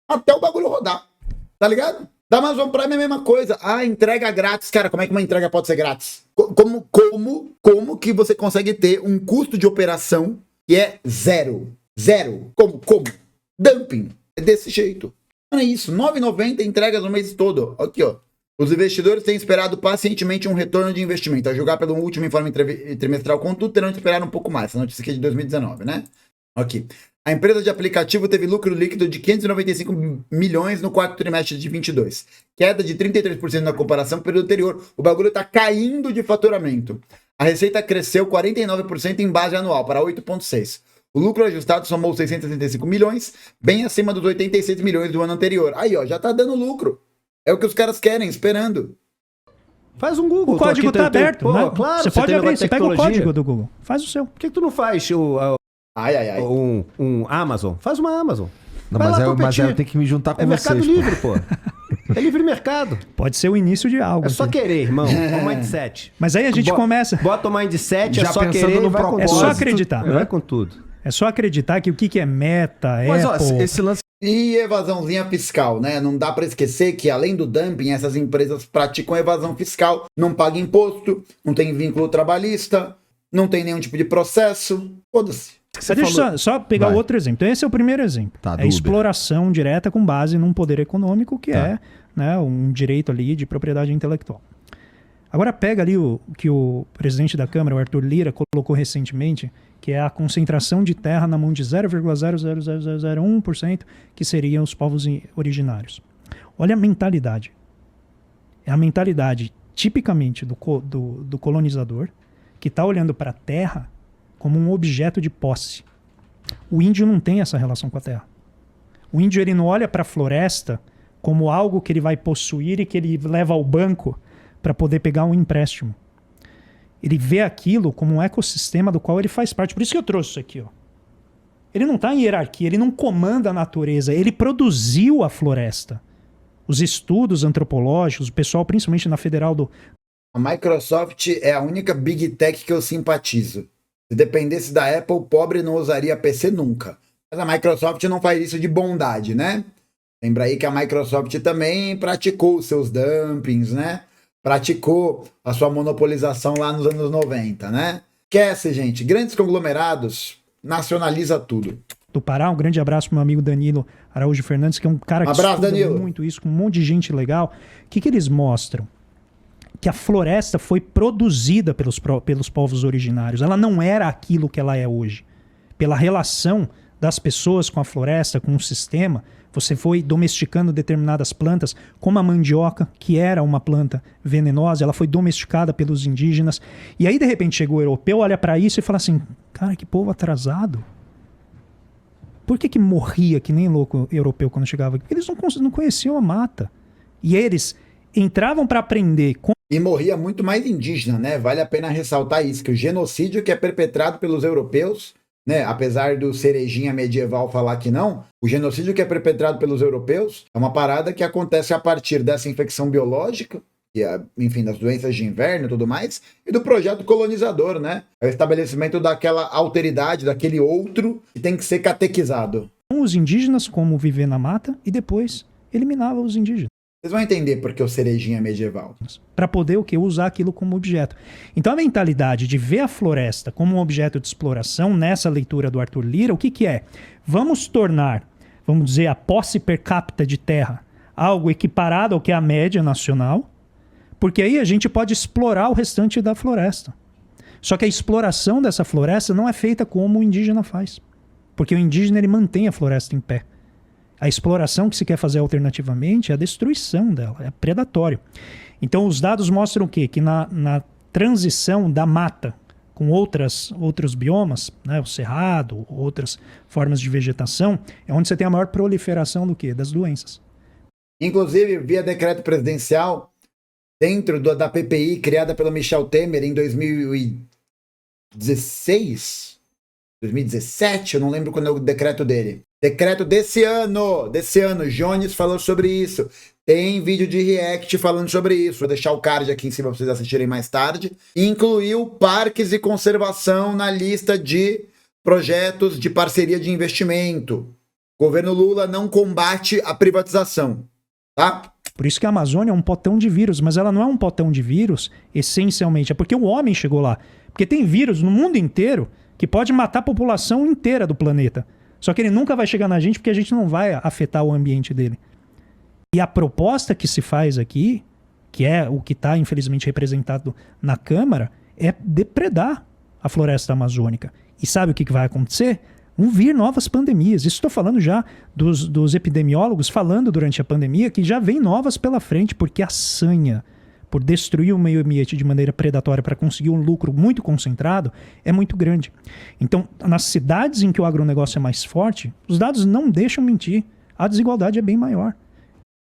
até o bagulho rodar. Tá ligado? Da Amazon Prime é a mesma coisa. Ah, entrega grátis. Cara, como é que uma entrega pode ser grátis? Como que você consegue ter um custo de operação que é zero? Zero. Como? Dumping. É desse jeito. Não é isso. R$ 9,90 entregas o mês todo. Aqui, ó. Os investidores têm esperado pacientemente um retorno de investimento. A julgar pelo último informe trimestral, contudo, terão de esperar um pouco mais. Essa notícia aqui é de 2019, né? Aqui. A empresa de aplicativo teve lucro líquido de 595 milhões no quarto trimestre de 22. Queda de 33% na comparação com o período anterior. O bagulho tá caindo de faturamento. A receita cresceu 49% em base anual, para 8,6. O lucro ajustado somou 665 milhões, bem acima dos 86 milhões do ano anterior. Aí, ó, já tá dando lucro. É o que os caras querem, esperando. Faz um Google. O código tá aberto, pô, né? Claro, você pode abrir, você pega o código do Google. Faz o seu. Por que tu não faz um Amazon? Faz uma Amazon. Não, mas eu tenho que me juntar com vocês. É Mercado Livre, pô. É livre mercado. Pode ser o início de algo. É só querer, irmão. É um mindset. Mas aí a gente começa... Bota o mindset, já é só pensando querer, no vai com propósito. É só acreditar. Vai com tudo. É só acreditar que o que é meta, Mas, Apple... ó, esse lance E evasãozinha fiscal, né? Não dá para esquecer que, além do dumping, essas empresas praticam evasão fiscal, não pagam imposto, não tem vínculo trabalhista, não tem nenhum tipo de processo. Foda-se. Deixa eu só pegar Vai. outro exemplo. Então, esse é o primeiro exemplo. Tá, do é Uber. exploração direta com base num poder econômico, que Tá. é, né, um direito ali de propriedade intelectual. Agora pega ali o que o presidente da Câmara, o Arthur Lira, colocou recentemente, que é a concentração de terra na mão de 0,00001%, que seriam os povos originários. Olha a mentalidade. É a mentalidade tipicamente do colonizador, que está olhando para a terra como um objeto de posse. O índio não tem essa relação com a terra. O índio ele não olha para a floresta como algo que ele vai possuir e que ele leva ao banco para poder pegar um empréstimo. Ele vê aquilo como um ecossistema do qual ele faz parte. Por isso que eu trouxe isso aqui. Ó. Ele não está em hierarquia, ele não comanda a natureza, ele produziu a floresta. Os estudos antropológicos, o pessoal, principalmente na Federal do... A Microsoft é a única Big Tech que eu simpatizo. Se dependesse da Apple, o pobre não usaria PC nunca. Mas a Microsoft não faz isso de bondade, né? Lembra aí que a Microsoft também praticou os seus dumpings, né? Praticou a sua monopolização lá nos anos 90, né? Esquece, gente. Grandes conglomerados nacionaliza tudo. do Pará. Um grande abraço pro meu amigo Danilo Araújo Fernandes, que é um cara que Abraço, estuda Danilo. muito isso, com um monte de gente legal. O que eles mostram? Que a floresta foi produzida pelos povos originários. Ela não era aquilo que ela é hoje. Pela relação das pessoas com a floresta, com o sistema, você foi domesticando determinadas plantas, como a mandioca, que era uma planta venenosa, ela foi domesticada pelos indígenas. E aí, de repente, chegou o europeu, olha para isso e fala assim, cara, que povo atrasado. Por que morria que nem louco europeu quando chegava aqui? Porque eles não conheciam a mata. E eles entravam para aprender com... E morria muito mais indígena, né? Vale a pena ressaltar isso, que o genocídio que é perpetrado pelos europeus, né? Apesar do Cerejinha medieval falar que não, o genocídio que é perpetrado pelos europeus é uma parada que acontece a partir dessa infecção biológica, que é, enfim, das doenças de inverno e tudo mais, e do projeto colonizador, né? É o estabelecimento daquela alteridade, daquele outro que tem que ser catequizado. os indígenas, como viver na mata, e depois eliminava os indígenas. Vocês vão entender porque o Cerejinha é medieval. Para poder o quê? Usar aquilo como objeto. Então a mentalidade de ver a floresta como um objeto de exploração, nessa leitura do Arthur Lira, o que é? Vamos tornar, vamos dizer, a posse per capita de terra algo equiparado ao que é a média nacional, porque aí a gente pode explorar o restante da floresta. Só que a exploração dessa floresta não é feita como o indígena faz. Porque o indígena ele mantém a floresta em pé. A exploração que se quer fazer alternativamente é a destruição dela, é predatório. Então os dados mostram o quê? Que na transição da mata com outros biomas, né, o cerrado, outras formas de vegetação, é onde você tem a maior proliferação do quê? Das doenças. Inclusive, via decreto presidencial, dentro da PPI criada pelo Michel Temer em 2016, 2017, eu não lembro quando é o decreto dele. Decreto desse ano, Jones falou sobre isso. Tem vídeo de react falando sobre isso. Vou deixar o card aqui em cima para vocês assistirem mais tarde. Incluiu parques e conservação na lista de projetos de parceria de investimento. O governo Lula não combate a privatização, tá? Por isso que a Amazônia é um potão de vírus, mas ela não é um potão de vírus, essencialmente. É porque o homem chegou lá. Porque tem vírus no mundo inteiro que pode matar a população inteira do planeta. Só que ele nunca vai chegar na gente porque a gente não vai afetar o ambiente dele. E a proposta que se faz aqui, que é o que está infelizmente representado na Câmara, é depredar a floresta amazônica. E sabe o que vai acontecer? Vão vir novas pandemias. Isso estou falando já dos epidemiólogos falando durante a pandemia que já vem novas pela frente, porque a sanha por destruir o meio ambiente de maneira predatória para conseguir um lucro muito concentrado é muito grande. Então, nas cidades em que o agronegócio é mais forte, os dados não deixam mentir. A desigualdade é bem maior.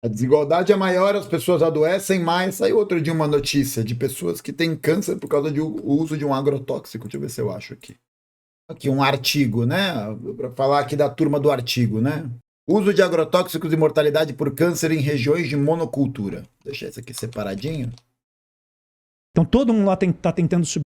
A desigualdade é maior, as pessoas adoecem mais. Saiu outro dia uma notícia de pessoas que têm câncer por causa do uso de um agrotóxico. Deixa eu ver se eu acho aqui. Aqui um artigo, né? Para falar aqui da turma do artigo, né? Uso de agrotóxicos e mortalidade por câncer em regiões de monocultura. Deixa esse aqui separadinho. Então todo mundo lá está tentando subir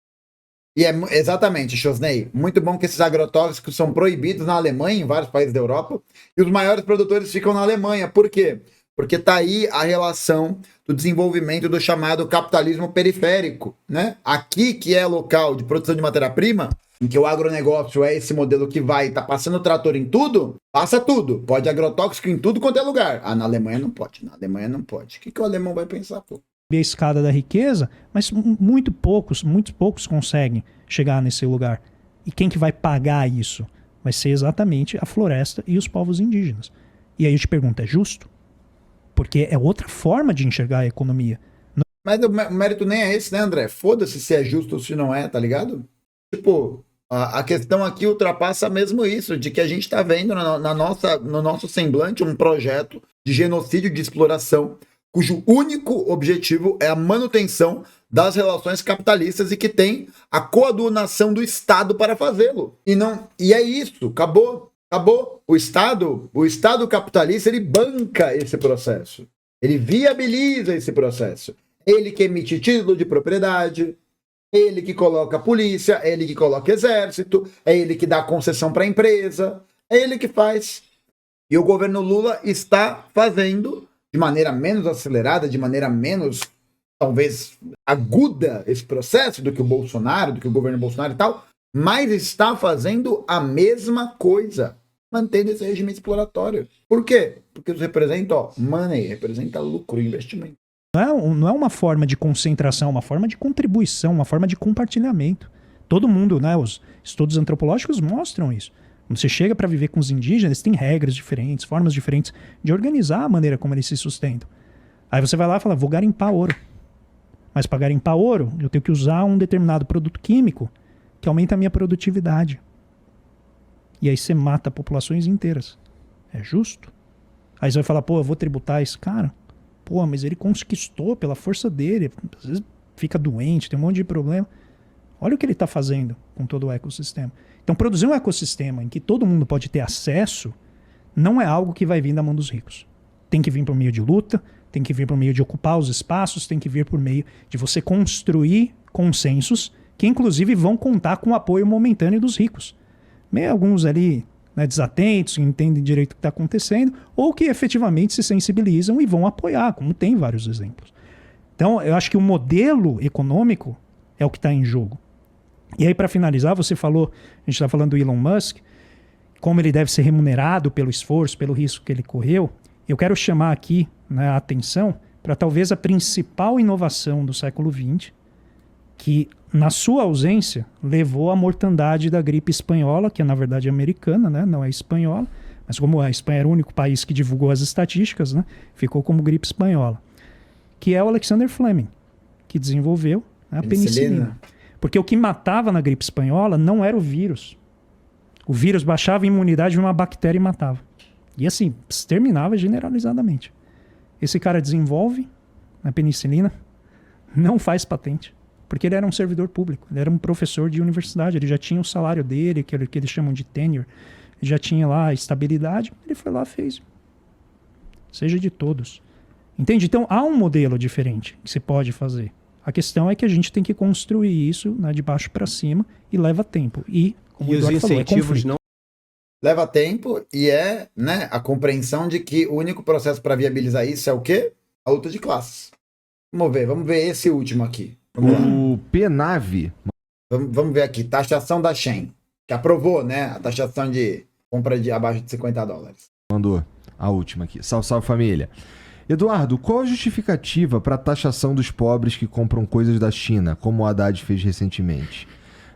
E exatamente, Chosney, muito bom que esses agrotóxicos são proibidos na Alemanha, em vários países da Europa, e os maiores produtores ficam na Alemanha. Por quê? Porque tá aí a relação do desenvolvimento do chamado capitalismo periférico, né? Aqui, que é local de produção de matéria-prima, em que o agronegócio é esse modelo que tá passando trator em tudo, passa tudo. Pode agrotóxico em tudo quanto é lugar. Ah, na Alemanha não pode, na Alemanha não pode. O que o alemão vai pensar, pô? A escada da riqueza, mas muito poucos conseguem chegar nesse lugar. E quem que vai pagar isso? Vai ser exatamente a floresta e os povos indígenas. E aí eu te pergunto, é justo? Porque é outra forma de enxergar a economia. Mas o mérito nem é esse, né, André? Foda-se se é justo ou se não é, tá ligado? Tipo, a questão aqui ultrapassa mesmo isso, de que a gente tá vendo no nosso semblante um projeto de genocídio, de exploração, cujo único objetivo é a manutenção das relações capitalistas e que tem a coadunação do Estado para fazê-lo. E é isso, acabou. O Estado capitalista, ele banca esse processo. Ele viabiliza esse processo. Ele que emite título de propriedade, ele que coloca polícia, ele que coloca exército, é ele que dá concessão para a empresa, é ele que faz. E o governo Lula está fazendo de maneira menos acelerada, de maneira menos, talvez, aguda esse processo do que o Bolsonaro, do que o governo Bolsonaro e tal, mas está fazendo a mesma coisa, mantendo esse regime exploratório. Por quê? Porque isso representa, money, representa lucro, investimento. Não é uma forma de concentração, é uma forma de contribuição, uma forma de compartilhamento. Todo mundo, né, os estudos antropológicos mostram isso. Quando você chega para viver com os indígenas, eles têm regras diferentes, formas diferentes de organizar a maneira como eles se sustentam. Aí você vai lá e fala, vou garimpar ouro. Mas para garimpar ouro, eu tenho que usar um determinado produto químico que aumenta a minha produtividade. E aí você mata populações inteiras. É justo? Aí você vai falar, pô, eu vou tributar esse cara. Pô, mas ele conquistou pela força dele. Às vezes fica doente, tem um monte de problema. Olha o que ele está fazendo com todo o ecossistema. Então, produzir um ecossistema em que todo mundo pode ter acesso não é algo que vai vir da mão dos ricos. Tem que vir por meio de luta, tem que vir por meio de ocupar os espaços, tem que vir por meio de você construir consensos que, inclusive, vão contar com o apoio momentâneo dos ricos. Meio alguns ali, né, desatentos, que entendem direito o que está acontecendo, ou que efetivamente se sensibilizam e vão apoiar, como tem vários exemplos. Então, eu acho que o modelo econômico é o que está em jogo. E aí, para finalizar, você falou, a gente está falando do Elon Musk, como ele deve ser remunerado pelo esforço, pelo risco que ele correu. Eu quero chamar aqui, né, a atenção para talvez a principal inovação do século XX, que, na sua ausência, levou à mortandade da gripe espanhola, que é, na verdade, americana, né, não é espanhola, mas como a Espanha era o único país que divulgou as estatísticas, né, ficou como gripe espanhola, que é o Alexander Fleming, que desenvolveu, né, a penicilina. Porque o que matava na gripe espanhola não era o vírus. O vírus baixava a imunidade de uma bactéria e matava. E assim, exterminava generalizadamente. Esse cara desenvolve a penicilina, não faz patente, porque ele era um servidor público, ele era um professor de universidade, ele já tinha o salário dele, que eles chamam de tenure, ele já tinha lá a estabilidade, ele foi lá e fez. Seja de todos. Entende? Então há um modelo diferente que se pode fazer. A questão é que a gente tem que construir isso, né, de baixo para cima e leva tempo. E, como o Eduardo falou, é conflito. Não leva tempo e é, né, a compreensão de que o único processo para viabilizar isso é o quê? A luta de classes. Vamos ver esse último aqui. O PNAV. Vamos ver aqui, taxação da Shein, que aprovou, né, a taxação de compra de abaixo de $50. Mandou a última aqui. Salve, salve família. Eduardo, qual a justificativa para a taxação dos pobres que compram coisas da China, como o Haddad fez recentemente?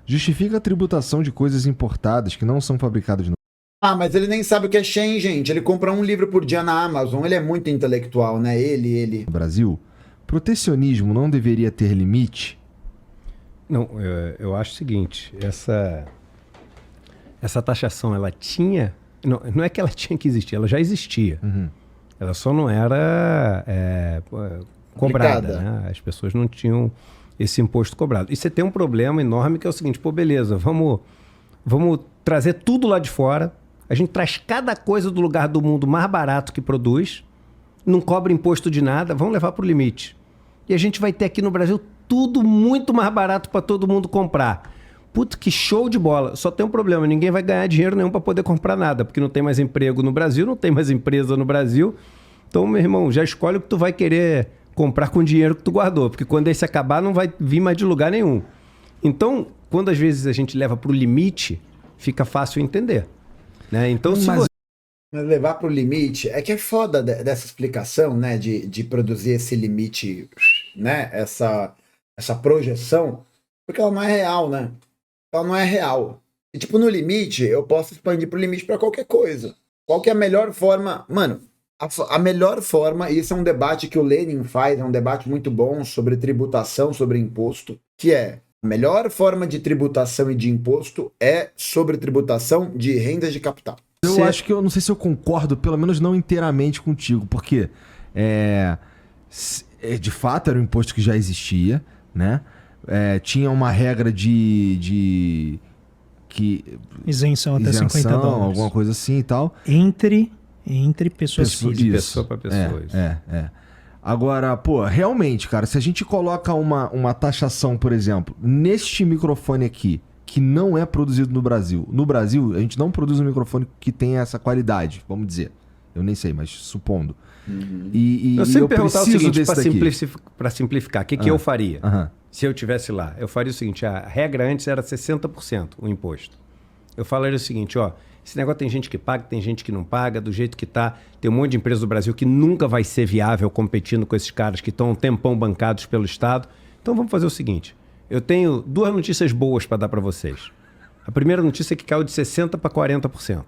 Justifica a tributação de coisas importadas que não são fabricadas no... Ah, mas ele nem sabe o que é Shein, gente. Ele compra um livro por dia na Amazon. Ele é muito intelectual, né? Ele. No Brasil, protecionismo não deveria ter limite? Não, eu acho o seguinte, essa taxação, ela tinha... Não é que ela tinha que existir, ela já existia. Uhum. Ela só não era cobrada, né? As pessoas não tinham esse imposto cobrado. E você tem um problema enorme que é o seguinte, pô, beleza, vamos trazer tudo lá de fora, a gente traz cada coisa do lugar do mundo mais barato que produz, não cobra imposto de nada, vamos levar para o limite. E a gente vai ter aqui no Brasil tudo muito mais barato para todo mundo comprar. Putz, que show de bola. Só tem um problema, ninguém vai ganhar dinheiro nenhum para poder comprar nada, porque não tem mais emprego no Brasil, não tem mais empresa no Brasil. Então, meu irmão, já escolhe o que tu vai querer comprar com o dinheiro que tu guardou, porque quando esse acabar não vai vir mais de lugar nenhum. Então, quando às vezes a gente leva para o limite, fica fácil entender. Né? Então, se Mas você... levar para o limite é que é foda dessa explicação, né? De produzir esse limite, né? Essa projeção, porque ela não é real, né? Ela não é real. E, tipo, no limite, eu posso expandir pro limite para qualquer coisa. Qual que é a melhor forma? Mano, a melhor forma, e isso é um debate que o Lenin faz, é um debate muito bom sobre tributação, sobre imposto, que é a melhor forma de tributação e de imposto é sobre tributação de rendas de capital. Eu acho que eu não sei se eu concordo, pelo menos não inteiramente contigo, porque de fato era um imposto que já existia, né? Tinha uma regra de isenção até $50. Alguma coisa assim e tal. Entre pessoas físicas. De pessoa para pessoa. Agora, pô, realmente, cara, se a gente coloca uma taxação, por exemplo, neste microfone aqui, que não é produzido no Brasil. No Brasil, a gente não produz um microfone que tenha essa qualidade, vamos dizer. Eu nem sei, mas supondo. Uhum. E eu sempre eu perguntar o preciso seguinte, desse para simplificar, o que eu faria? Aham. Se eu estivesse lá, eu faria o seguinte, a regra antes era 60% o imposto. Eu falaria o seguinte, ó, esse negócio tem gente que paga, tem gente que não paga, do jeito que tá, tem um monte de empresas do Brasil que nunca vai ser viável competindo com esses caras que estão um tempão bancados pelo Estado. Então vamos fazer o seguinte, eu tenho 2 notícias boas para dar para vocês. A primeira notícia é que caiu de 60% para 40%.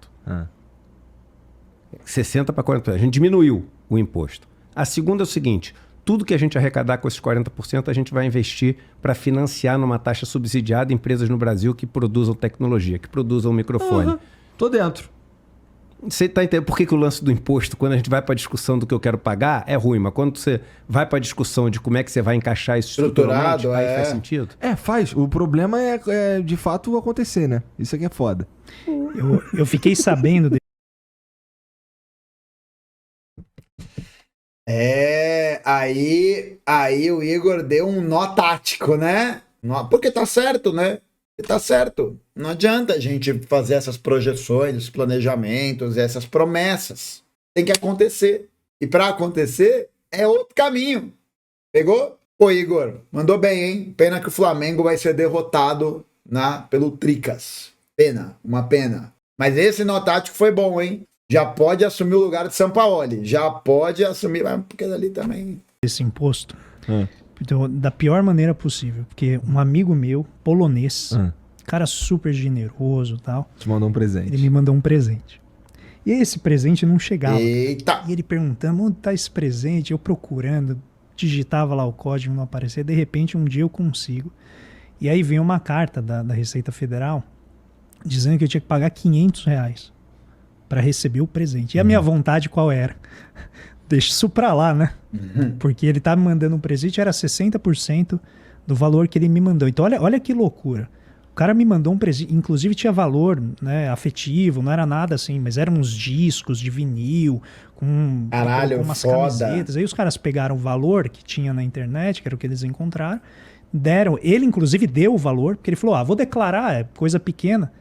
60% para 40%. A gente diminuiu o imposto. A segunda é o seguinte, tudo que a gente arrecadar com esses 40%, a gente vai investir para financiar numa taxa subsidiada empresas no Brasil que produzam tecnologia, que produzam microfone. Tô dentro. Você tá entendendo por que o lance do imposto, quando a gente vai para a discussão do que eu quero pagar, é ruim, mas quando você vai para a discussão de como é que você vai encaixar isso estruturalmente, aí faz sentido? Faz. O problema é de fato acontecer, né? Isso aqui é foda. Eu fiquei sabendo Aí o Igor deu um nó tático, né? Porque tá certo, né? Tá certo. Não adianta a gente fazer essas projeções, esses planejamentos, essas promessas. Tem que acontecer. E para acontecer, é outro caminho. Pegou? Pô, Igor, mandou bem, hein? Pena que o Flamengo vai ser derrotado pelo Tricas. Pena, uma pena. Mas esse nó tático foi bom, hein? Já pode assumir o lugar de Sampaoli. Já pode assumir, porque dali também... esse imposto então, da pior maneira possível. Porque um amigo meu, polonês, cara super generoso e tal... Te mandou um presente. Ele me mandou um presente. E esse presente não chegava. Eita! E ele perguntando, onde tá esse presente? Eu procurando, digitava lá o código, não aparecia. De repente, um dia eu consigo. E aí vem uma carta da Receita Federal dizendo que eu tinha que pagar R$500 para receber o presente. E a minha vontade qual era? Deixa isso pra lá, né? Porque ele tá me mandando um presente, era 60% do valor que ele me mandou. Então olha que loucura. O cara me mandou um presente, inclusive tinha valor, né, afetivo, não era nada assim, mas eram uns discos de vinil, com umas camisetas. Aí os caras pegaram o valor que tinha na internet, que era o que eles encontraram, deram, ele inclusive deu o valor, porque ele falou, vou declarar, é coisa pequena,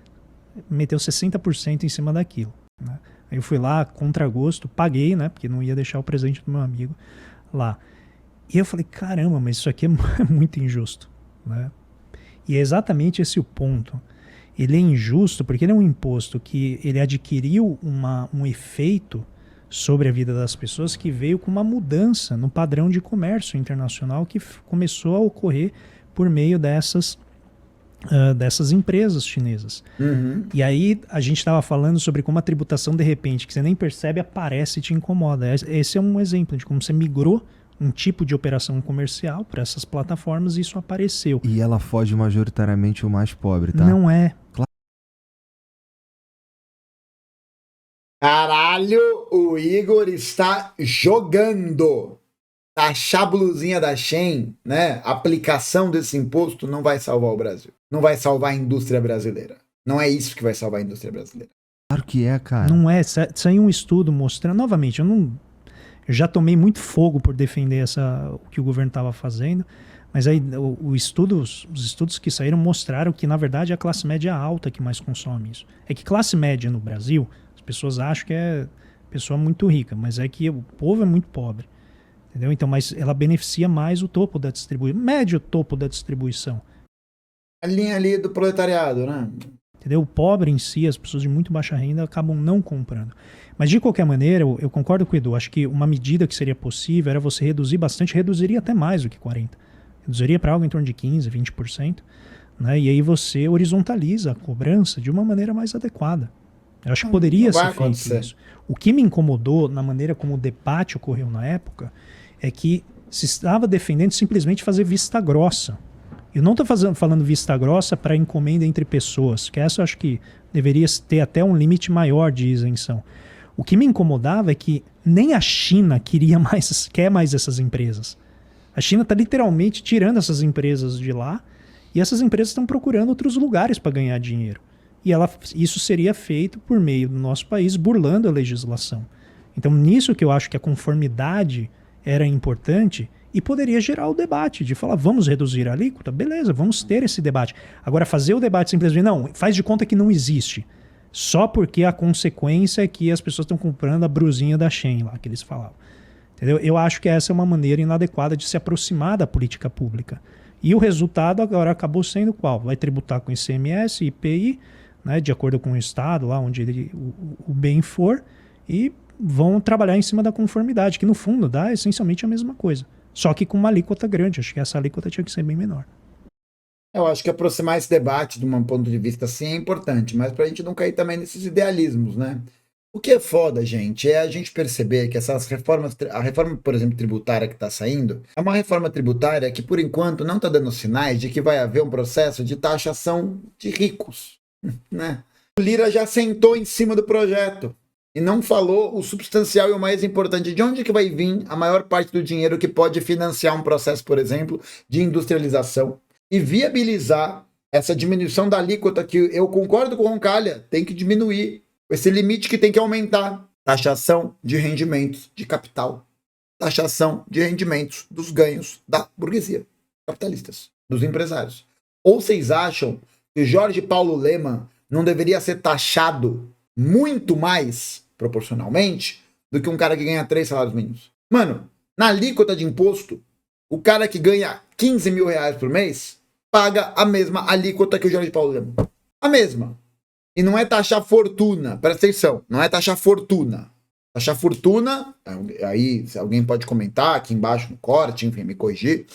meteu 60% em cima daquilo, né? Aí eu fui lá, contra gosto, paguei, né? Porque não ia deixar o presente do meu amigo lá. E eu falei, caramba, mas isso aqui é muito injusto, né? E é exatamente esse o ponto. Ele é injusto porque ele é um imposto que ele adquiriu um efeito sobre a vida das pessoas que veio com uma mudança no padrão de comércio internacional que começou a ocorrer por meio dessas empresas chinesas. E aí a gente estava falando sobre como a tributação de repente, que você nem percebe, aparece e te incomoda. Esse é um exemplo de como você migrou um tipo de operação comercial para essas plataformas e isso apareceu. E ela foge majoritariamente o mais pobre, tá? Não é. Caralho, o Igor está jogando. Taxar a blusinha da Shein, né? A aplicação desse imposto não vai salvar o Brasil. Não vai salvar a indústria brasileira. Não é isso que vai salvar a indústria brasileira. Claro que é, cara. Não é. Saiu um estudo mostrando... Novamente, eu já tomei muito fogo por defender o que o governo estava fazendo, Mas aí os estudos que saíram mostraram que, na verdade, é a classe média alta que mais consome isso. É que classe média no Brasil, as pessoas acham que é pessoa muito rica, mas é que o povo é muito pobre. Entendeu? Então, mas ela beneficia mais o topo da distribuição, médio topo da distribuição. A linha ali do proletariado, né? Entendeu? O pobre em si, as pessoas de muito baixa renda acabam não comprando. Mas de qualquer maneira, eu concordo com o Edu, acho que uma medida que seria possível era você reduzir bastante, reduziria até mais do que 40%. Reduziria para algo em torno de 15%, 20%, né? E aí você horizontaliza a cobrança de uma maneira mais adequada. Eu acho que poderia ser feito isso. O que me incomodou na maneira como o debate ocorreu na época é que se estava defendendo simplesmente fazer vista grossa. Eu não estou falando vista grossa para encomenda entre pessoas, que essa eu acho que deveria ter até um limite maior de isenção. O que me incomodava é que nem a China quer mais essas empresas. A China está literalmente tirando essas empresas de lá e essas empresas estão procurando outros lugares para ganhar dinheiro. E isso seria feito por meio do nosso país, burlando a legislação. Então, nisso que eu acho que a conformidade era importante e poderia gerar o debate de falar, vamos reduzir a alíquota? Beleza, vamos ter esse debate. Agora, fazer o debate simplesmente, não, faz de conta que não existe. Só porque a consequência é que as pessoas estão comprando a brusinha da Shein lá, que eles falavam. Entendeu? Eu acho que essa é uma maneira inadequada de se aproximar da política pública. E o resultado agora acabou sendo qual? Vai tributar com ICMS, IPI, né, de acordo com o estado, lá onde o bem for, e vão trabalhar em cima da conformidade, que no fundo dá essencialmente a mesma coisa. Só que com uma alíquota grande. Acho que essa alíquota tinha que ser bem menor. Eu acho que aproximar esse debate de um ponto de vista assim é importante, mas para a gente não cair também nesses idealismos, né? O que é foda, gente, é a gente perceber que essas reformas, a reforma, por exemplo, tributária que está saindo, é uma reforma tributária que, por enquanto, não está dando sinais de que vai haver um processo de taxação de ricos, né? O Lira já sentou em cima do projeto e não falou o substancial e o mais importante, de onde que vai vir a maior parte do dinheiro que pode financiar um processo, por exemplo, de industrialização e viabilizar essa diminuição da alíquota que eu concordo com o Roncalha, tem que diminuir. Esse limite que tem que aumentar. Taxação de rendimentos de capital. Taxação de rendimentos dos ganhos da burguesia. Capitalistas. Dos empresários. Ou vocês acham que Jorge Paulo Lemann não deveria ser taxado muito mais, proporcionalmente, do que um cara que ganha 3 salários mínimos? Mano, na alíquota de imposto, o cara que ganha 15 mil reais por mês paga a mesma alíquota que o Jorge Paulo Lemann. A mesma. E não é taxar fortuna, presta atenção, não é taxar fortuna. Taxar fortuna, aí se alguém pode comentar aqui embaixo no corte, enfim, me corrigir.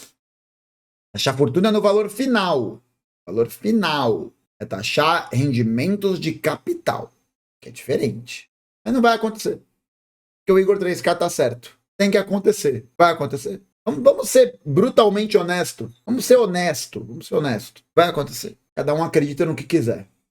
Taxar fortuna no valor final. Valor final é taxar rendimentos de capital, que é diferente. Mas não vai acontecer. Porque o Igor 3K tá certo. Tem que acontecer. Vai acontecer. Vamos ser brutalmente honesto. Vamos ser honesto. Vai acontecer. Cada um acredita no que quiser.